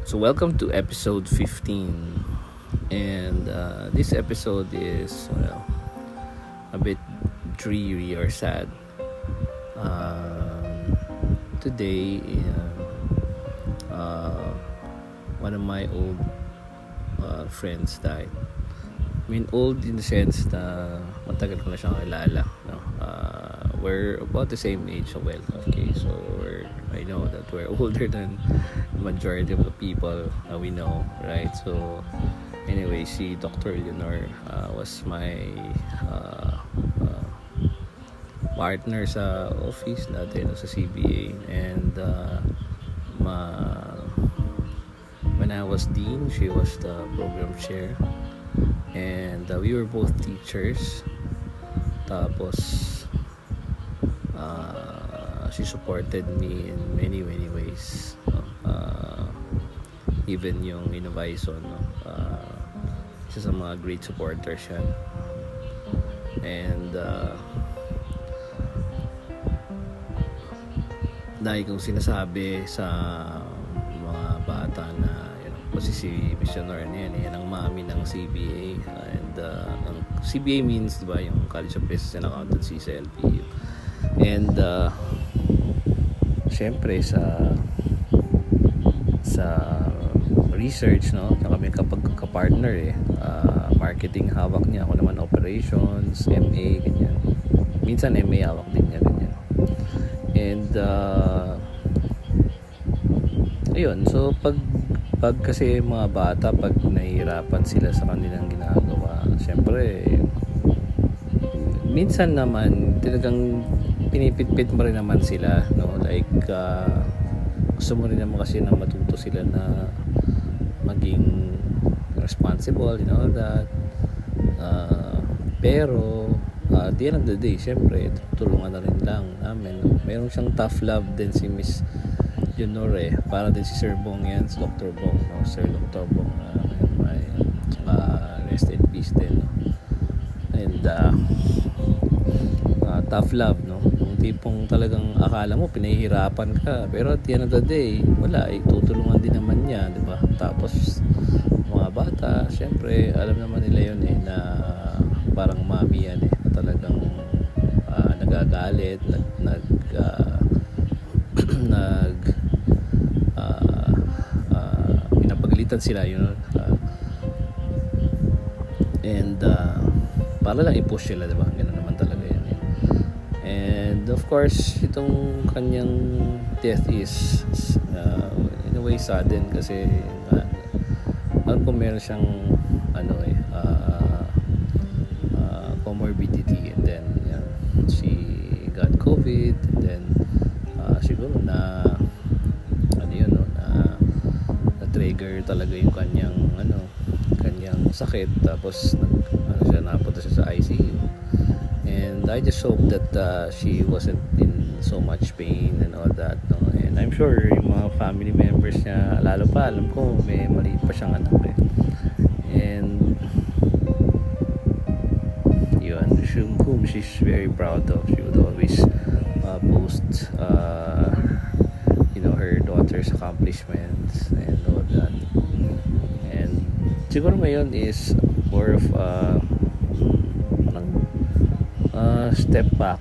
So welcome to episode 15, and this episode is a bit dreary or sad. Today, one of my old friends died. I mean, old in the sense na matagal ko na siyang kilala. No? We're about the same age, so okay. So I know that we're older than the majority of the people we know, right? So anyway, si Dr. Leonor was my partner sa office natin sa CBA, and when I was dean, she was the program chair, and we were both teachers. Tapos she supported me in many ways, even yung Innovison, isa sa mga great supporters yan. And dahil kong sinasabi sa mga bata na kasi si Missioner yan ang mami ng CBA, and ang CBA means, diba, yung College of Business and Accountancy sa LPU. And syempre sa research, no, kami kapag ka-partner marketing hawak niya, ako naman operations, MA, ganyan. Minsan MA hawak din niya, ganyan. And ayun, so pag kasi mga bata, pag nahihirapan sila sa kanilang ginagawa, syempre minsan naman talagang pinipitpit mo rin naman sila, no? Like gusto mo rin naman kasi na matuto sila na maging responsible, that pero at the end of the day, syempre tulungan na rin lang namin, no? Mayroon siyang tough love din si Miss Leonor, para din si Sir Bong yan, si Dr. Bong, no? Sir Dr. Bong, may rest in peace din, no? And tough love, no? Yung tipong talagang akala mo pinahihirapan ka, pero at the end of the day, wala, tutulungan din naman niya, di ba? Tapos mga bata, syempre alam naman nila yun, na parang mami yan, na talagang nagagalit, pinapagalitan sila, and para lang i-push sila, diba? Ganun naman talaga yan. And of course, itong kanyang death is in a way sudden, kasi alam ko meron siyang comorbidity, and then she got COVID, and then siguro na trigger talaga yung kanyang sakit, tapos napunta siya sa ICU. And I just hope that she wasn't in so much pain and all that, no? And I'm sure yung mga family members niya, lalo pa, alam ko may maliit pa siyang anak, and yun, whom she's very proud of. She would always post her daughter's accomplishments and all that. And siguro ngayon is more of step back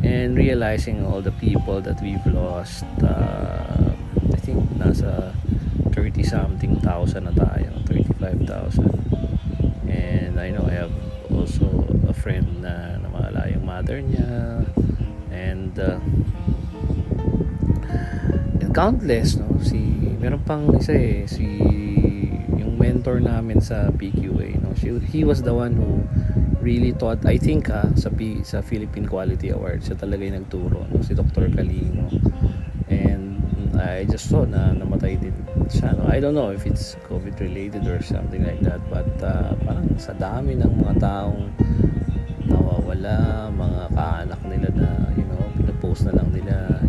and realizing all the people that we've lost. I think nasa 30 something thousand na tayo, 35,000. And I know I have also a friend na nawala yung mother niya, and countless, no? Meron pang isa, yung mentor namin sa PQA, no? He was the one who really taught, I think, sa Philippine Quality Awards, siya talaga yung nagturo, no? Si Dr. Calino. And I just saw na namatay din siya, no? I don't know if it's COVID related or something like that, but parang sa dami ng mga taong nawawala, mga kaanak nila na pinapost na lang nila,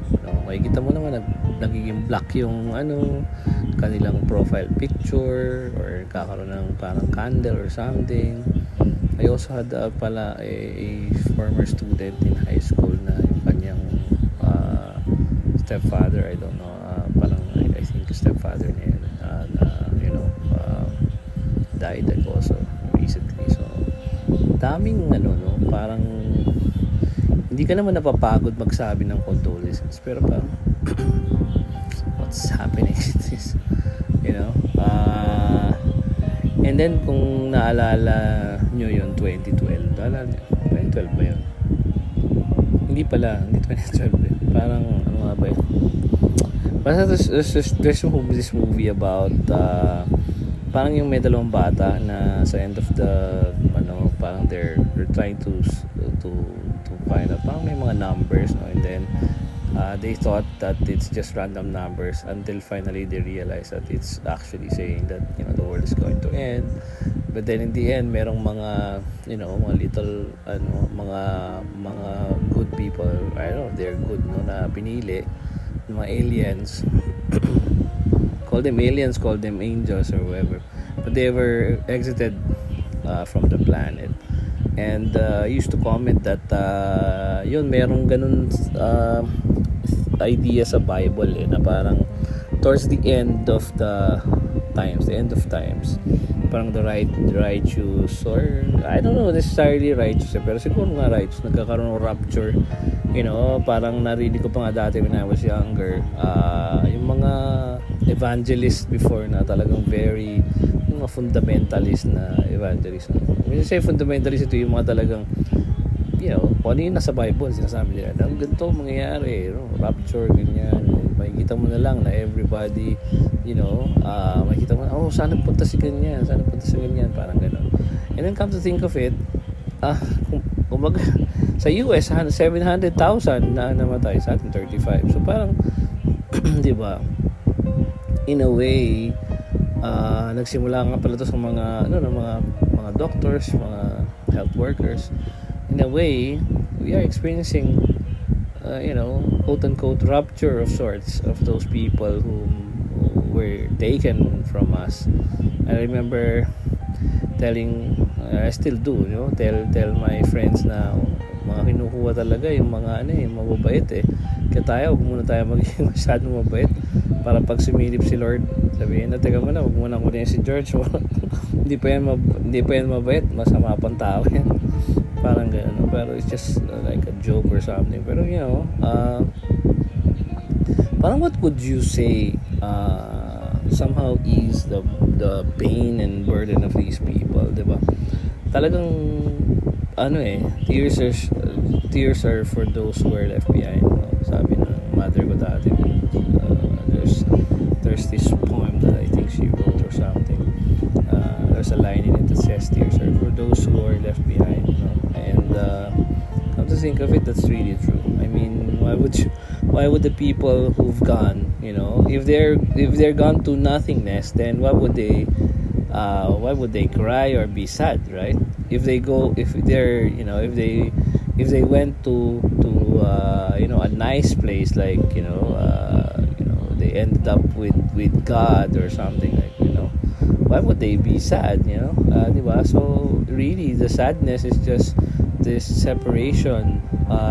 makikita mo naman nagiging black yung kanilang profile picture, or kakaroon ng parang candle or something. I also had pala a former student in high school na yung kanyang stepfather, I don't know, parang I think stepfather niya yun, died like also recently. So daming no, parang hindi ka naman napapagod magsabi ng condolences, pero parang what's happening is, you know, and then kung naalala nyo yun, 2012, naalala nyo 2012 ba yun? Hindi 2012 eh. Parang ano nga ba yun, basta there's this movie about parang yung may dalawang bata na sa end of the parang they're trying to find out, parang may mga numbers, no? And then they thought that it's just random numbers until finally they realized that it's actually saying that, you know, the world is going to end. But then in the end, merong mga, you know, mga little mga good people, I don't know, they're good, no, na pinili mga aliens. Call them aliens, call them angels or whatever, but they were exited from the planet. And used to comment that yun, merong ganun idea sa Bible na parang towards the end of times, parang the righteous, or I don't know necessarily righteous, pero siguro nga righteous, nagkakaroon ng rapture, you know. Parang narinig ko pa nga dati when I was younger, yung mga evangelist before na talagang very, yung mga fundamentalist na evangelist. When you say fundamentalist, ito yung mga talagang, you know, kung ano yung nasa Bible, sinasabi nila na ganito mangyayari, you know, rapture, ganyan. Makikita mo na lang na everybody, you know, makikita mo na, oh, sana punta si ganyan, parang gano'n. And then come to think of it, kumbaga, sa US, 700,000 na namatay, sa atin 35. So parang, di ba, in a way, nagsimula nga pala to sa mga mga doctors, mga health workers. In a way, we are experiencing you know, quote unquote rapture of sorts of those people who were taken from us. I remember telling, I still do, you know, tell my friends na mga kinukuha talaga yung mga yung mababait eh. Kaya huwag muna tayo maging masyadong mabait para pag sumilip si Lord, sabihin na, teka muna, huwag muna kunin si George. hindi pa yan mabait, masama pang tao yan. Parang gano'n, pero it's just like a joke or something. Pero you know, parang what would you say somehow ease the pain and burden of these people, diba? Talagang tears are for those who are left behind, no? Sabi ng mother ko dati, there's this poem that I think she wrote or something. There's a line in it that says tears are for those who are left behind, you know? And come to think of it, that's really true. I mean, why would the people who've gone, you know, if they're gone to nothingness, then why would they cry or be sad, right? If they went to you know, a nice place, like, you know, they ended up with God or something, like, you know, why would they be sad, you know? Diba? So really the sadness is just this separation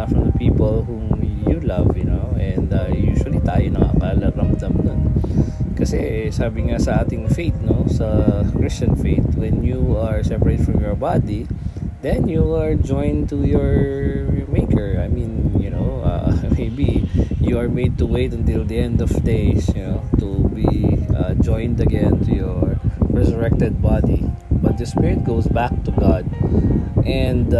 from the people whom you love, you know. And usually tayo nakakaramdam nun, kasi sabi nga sa ating faith, no, sa Christian faith, when you are separated from your body, then you are joined to your maker. I mean, you know, maybe you are made to wait until the end of days, you know, to be joined again to your resurrected body, but the spirit goes back to God. And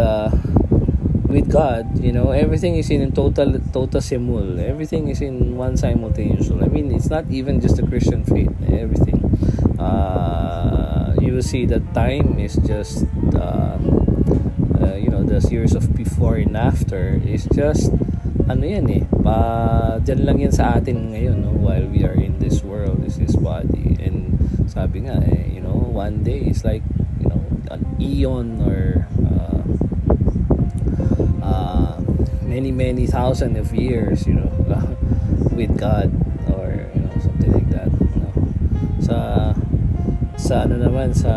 with God, you know, everything is in total simul. Everything is in one simultaneous. I mean, it's not even just the Christian faith. Everything. You will see that time is just, you know, the series of before and after is just, dyan lang yan sa atin ngayon, no? While we are in this world, is this body. And sabi nga, you know, one day is like, you know, an eon, or many thousand of years, you know, with God, or, you know, something like that, you know. Sa naman sa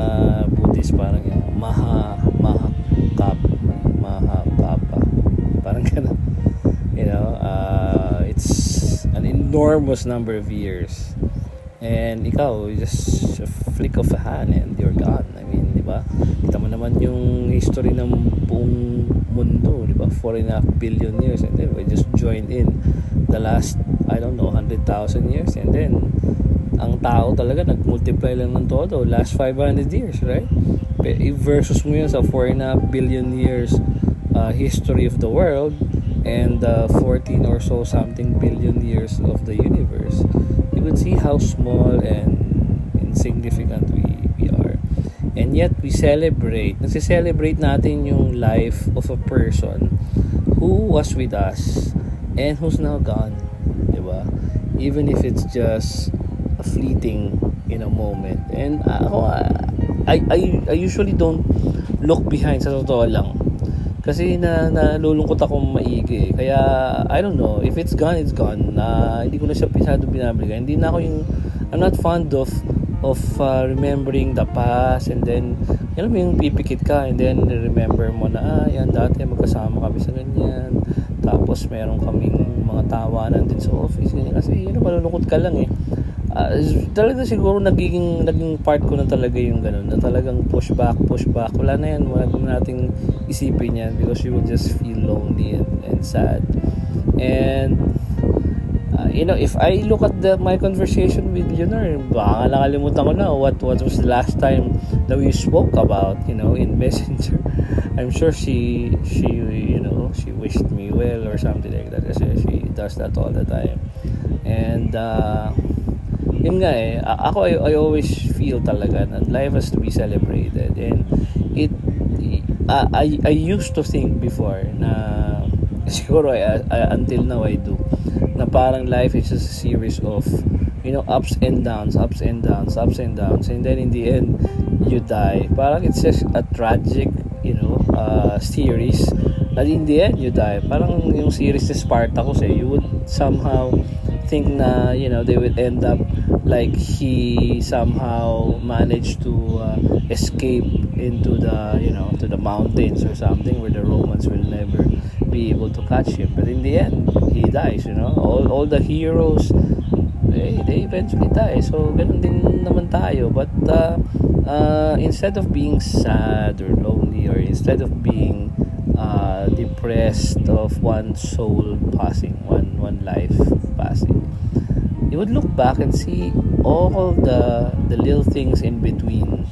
Buddhist, parang yung mahakapa, parang gano'n, you know. It's an enormous number of years, And ikaw, just a flick of a hand and you're gone. I mean, di ba? Kita mo naman yung history ng buong mundo, di ba? 4.5 billion years, and then we just joined in the last, I don't know, 100,000 years, and then ang tao talaga nag-multiply lang ng todo last 500 years, right? Versus mo yun sa 4.5 billion years history of the world and 14 or so something billion years of the universe, you would see how small and insignificant we are. And yet we nagse-celebrate natin yung life of a person who was with us and who's now gone, diba? Even if it's just a fleeting, moment. And I usually don't look behind, sa totoo lang, kasi nalulungkot akong maigi. Kaya I don't know, if it's gone, it's gone. Hindi ko na siya masyado binabalikan. Hindi na ako I'm not fond of remembering the past, and then yung pipikit ka and then remember mo na yan dati magkasama kami sa ganyan, tapos meron kaming mga tawanan din sa office ganyan. Kasi malulungkot ka lang talaga siguro naging part ko na talaga yung ganun, na talagang push back, wala na yan, wala na nating isipin yan, because you will just feel lonely and sad. And if I look at my conversation with Leonor, baka nakalimutan ko na what was the last time that we spoke about, in Messenger. I'm sure she wished me well or something like that, kasi she does that all the time. And yun nga ako, I always feel talaga that life has to be celebrated. And I used to think before na siguro until now I do, na parang life is just a series of ups and downs, and then in the end you die. Parang it's just a tragic series that in the end you die. Parang yung series ni Spartacus, you would somehow think na they would end up like he somehow managed to escape into the to the mountains or something, where the Romans will never be able to catch him. But in the end he dies. All the heroes, they eventually die. So ganun din naman tayo. But instead of being sad or lonely, or instead of being depressed of one soul passing, one life passing, you would look back and see all the little things in between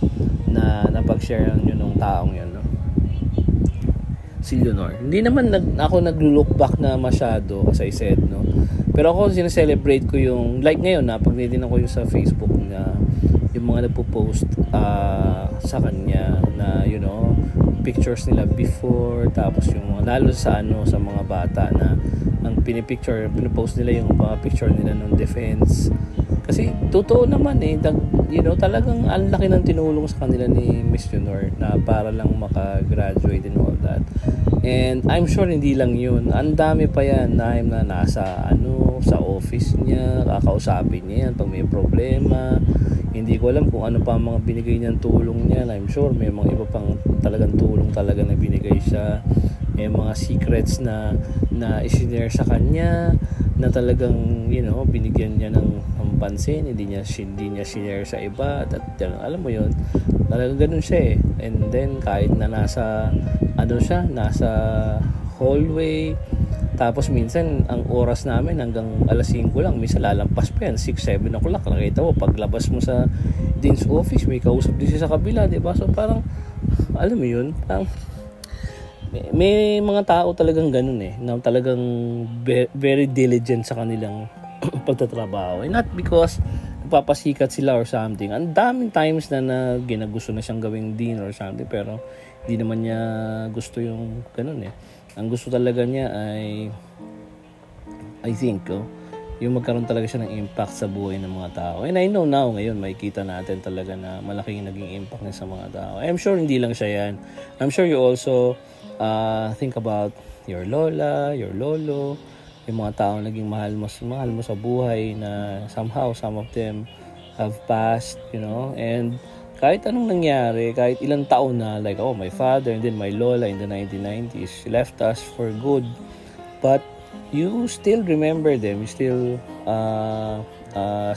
na napag-share nyo nung taong yun, si Leonor. Hindi naman ako nag-look back na masyado, as I said, pero ako sineselebrate ko yung, like ngayon pag nilin ako yung sa Facebook na yung mga nagpo-post sa kanya na pictures nila before, tapos yung mga, lalo sa mga bata na ang pinopost nila yung mga picture nila ng defense. Kasi totoo naman talagang ang laki ng tinulong sa kanila ni Miss Leonor na para lang maka-graduate and all that. And I'm sure hindi lang yun, ang dami pa yan na nasa sa office niya, kakausapin niya yan pag may problema. Hindi ko alam kung ano pa ang mga binigay niyang tulong niya. I'm sure may mga iba pang talagang tulong talaga na binigay siya. May mga secrets na i-share sa kanya na talagang binigyan niya ng pansin, hindi niya share sa iba. At alam mo yun, talagang ganun siya And then kahit na nasa hallway, tapos minsan ang oras namin hanggang alas 5 lang, minsan lalampas pa yan 6-7 o'clock. Nakita mo paglabas mo sa dean's office, may kausap din siya sa kabila, diba? So parang alam mo yun, parang may mga tao talagang ganun na talagang very diligent sa kanilang pagtatrabaho. And not because nagpapasikat sila or something. Ang daming times na ginagusto na siyang gawing dean or something, pero hindi naman niya gusto yung ganun Ang gusto talaga niya ay, I think, yung magkaroon talaga siya ng impact sa buhay ng mga tao. And I know now, ngayon, makikita natin talaga na malaking naging impact niya sa mga tao. I'm sure hindi lang siya yan. I'm sure you also think about your lola, your lolo, yung mga taong naging mahal mo sa buhay na somehow, some of them have passed, and kahit anong nangyari, kahit ilang taon na, like my father and then my lola in the 1990s left us for good, but you still remember them, you still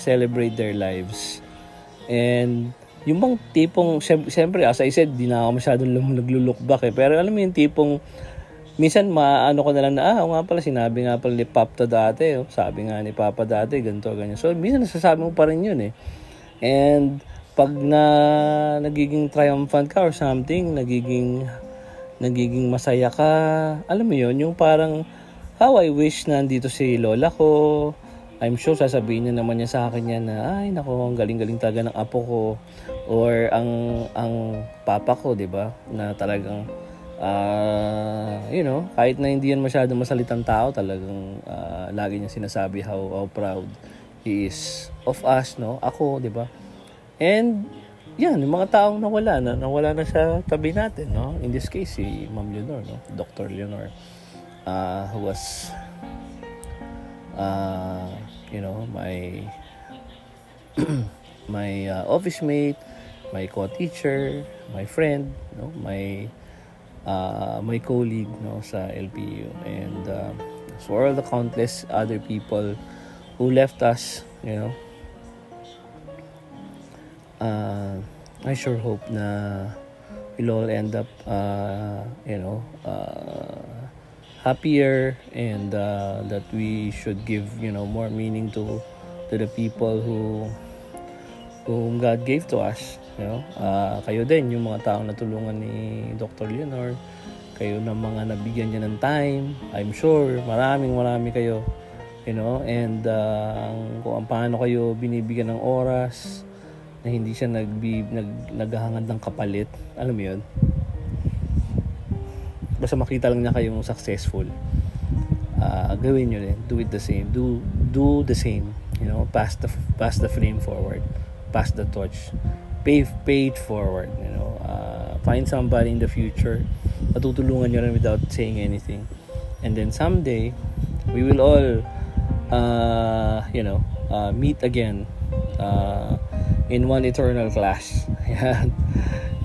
celebrate their lives. And yung bang tipong, siyempre as I said, di na ako masyadong naglo-look back pero alam mo yung tipong minsan maano ko na lang na nga pala, sinabi nga pala ni Papa dati, sabi nga ni Papa dati ganito ganyan. So minsan nasasabi mo pa rin yun and pag nagiging triumphant ka or something, nagiging masaya ka, alam mo yun, yung parang how I wish na nandito si lola ko. I'm sure sasabihin niya naman niya sa akin yan na ay nako, ang galing-galing talaga ng apo ko or ang papa ko, 'di ba? Na talagang kahit na hindi yan masyadong masalitang tao, talagang lagi niya sinasabi how proud he is of us, no? Ako, 'di ba? And yan, yung mga taong nawala na sa tabi natin, no? In this case, si Ma'am Leonor, no? Dr. Leonor, who was my office mate, my co-teacher, my friend, no, my colleague, no, sa LPU, and for all the countless other people who left us, I sure hope na we'll all end up happier, and that we should give more meaning to the people whom God gave to us. Kayo din, yung mga taong natulungan ni Dr. Leonor, kayo na mga nabigyan niya ng time, I'm sure marami kayo, and kung paano kayo binibigyan ng oras na hindi siya naghahangad ng kapalit, alam mo yun, basta makita lang niya kayong successful, gawin nyo din, do it the same, do the same, pass the flame forward, pass the torch, pay it forward, find somebody in the future matutulungan nyo rin without saying anything, and then someday we will all meet again in one eternal class.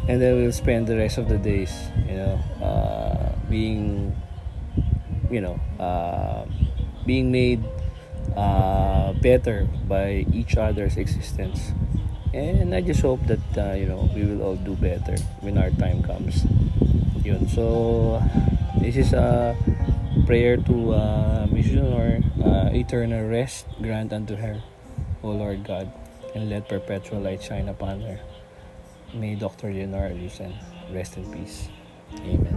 And then we'll spend the rest of the days being made better by each other's existence. And I just hope that we will all do better when our time comes. So this is a prayer to Miss Leonor. Eternal rest grant unto her, O Lord God, and let perpetual light shine upon her. May Dr. Leonor Alusan rest in peace. Amen.